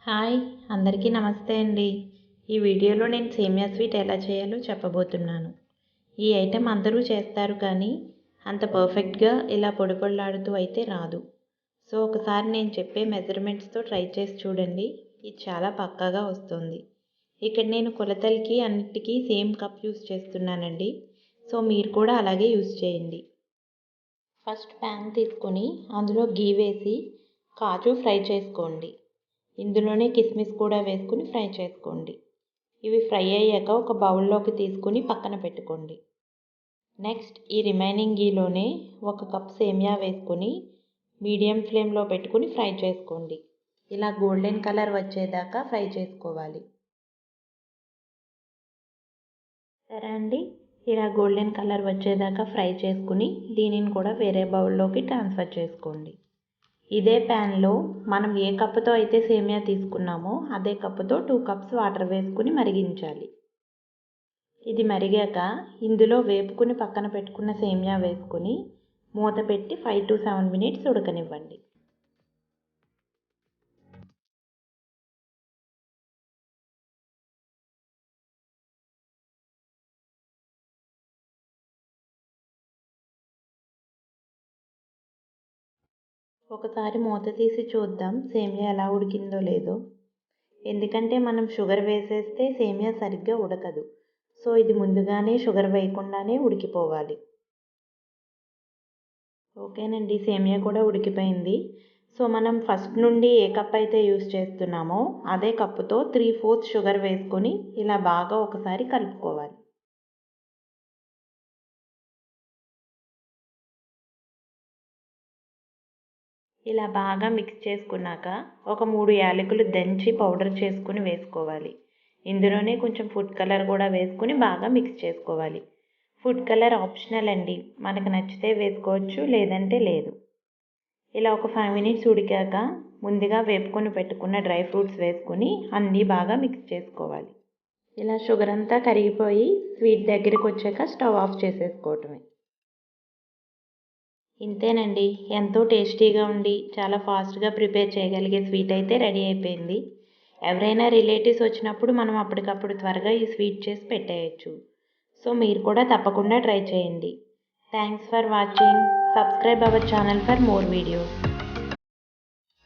Hi అందరికీ నమస్తే అండి. ఈ వీడియోలో నేను సేమియా స్వీట్ ఎలా చేయాలో చెప్పబోతున్నాను. ఈ ఐటెం అందరూ చేస్తారు కానీ అంత పర్ఫెక్ట్గా ఇలా పొడి పొడిలాడుతూ అయితే రాదు. సో ఒకసారి నేను చెప్పే మెజర్మెంట్స్తో ట్రై చేసి చూడండి. ఇది చాలా పక్కాగా వస్తుంది. ఇక్కడ నేను కొలతలకి అన్నిటికీ సేమ్ కప్ యూస్ చేస్తున్నానండి. సో మీరు కూడా అలాగే యూస్ చేయండి. ఫస్ట్ ప్యాన్ తీసుకొని అందులో గీ వేసి కాజు ఫ్రై చేసుకోండి. ఇందులోనే కిస్మిస్ కూడా వేసుకుని ఫ్రై చేసుకోండి. ఇవి ఫ్రై అయ్యాక ఒక బౌల్లోకి తీసుకుని పక్కన పెట్టుకోండి. నెక్స్ట్ ఈ రిమైనింగ్ గీలోనే 1 కప్ సేమియా వేసుకుని మీడియం ఫ్లేమ్లో పెట్టుకుని ఫ్రై చేసుకోండి. ఇలా గోల్డెన్ కలర్ వచ్చేదాకా ఫ్రై చేసుకోవాలి. సరే అండి, ఇలా గోల్డెన్ కలర్ వచ్చేదాకా ఫ్రై చేసుకుని దీనిని కూడా వేరే బౌల్లోకి ట్రాన్స్ఫర్ చేసుకోండి. ఇదే ప్యాన్లో మనం ఏ కప్పుతో అయితే సేమియా తీసుకున్నామో అదే కప్పుతో 2 కప్స్ వాటర్ వేసుకుని మరిగించాలి. ఇది మరిగాక ఇందులో వేపుకుని పక్కన పెట్టుకున్న సేమియా వేసుకుని మూత పెట్టి 5 to 7 మినిట్స్ ఉడకనివ్వండి. ఒకసారి మూత తీసి చూద్దాం సేమియా ఎలా ఉడికిందో లేదో. ఎందుకంటే మనం షుగర్ వేసేస్తే సేమియా సరిగ్గా ఉడకదు. సో ఇది ముందుగానే షుగర్ వేయకుండానే ఉడికిపోవాలి. ఓకేనండి, సేమియా కూడా ఉడికిపోయింది. సో మనం ఫస్ట్ నుండి ఏ కప్ అయితే యూస్ చేస్తున్నామో అదే కప్పుతో 3/4 షుగర్ వేసుకొని ఇలా బాగా ఒకసారి కలుపుకోవాలి. ఇలా బాగా మిక్స్ చేసుకున్నాక ఒక 3 యాలకులు దంచి పౌడర్ చేసుకుని వేసుకోవాలి. ఇందులోనే కొంచెం ఫుడ్ కలర్ కూడా వేసుకుని బాగా మిక్స్ చేసుకోవాలి. ఫుడ్ కలర్ ఆప్షనల్ అండి, మనకు నచ్చితే వేసుకోవచ్చు లేదంటే లేదు. ఇలా ఒక 5 మినిట్స్ ఉడికాక ముందుగా వేపుకొని పెట్టుకున్న డ్రై ఫ్రూట్స్ వేసుకుని అన్నీ బాగా మిక్స్ చేసుకోవాలి. ఇలా షుగర్ అంతా కరిగిపోయి స్వీట్ దగ్గరికి వచ్చాక స్టవ్ ఆఫ్ చేసేసుకోవటమే. ఇంతేనండి, ఎంతో టేస్టీగా ఉండి చాలా ఫాస్ట్గా ప్రిపేర్ చేయగలిగే స్వీట్ అయితే రెడీ అయిపోయింది. ఎవరైనా రిలేటివ్స్ వచ్చినప్పుడు మనం అప్పటికప్పుడు త్వరగా ఈ స్వీట్ చేసి పెట్టేయచ్చు. సో మీరు కూడా తప్పకుండా ట్రై చేయండి. Thanks for watching. Subscribe our channel for more videos.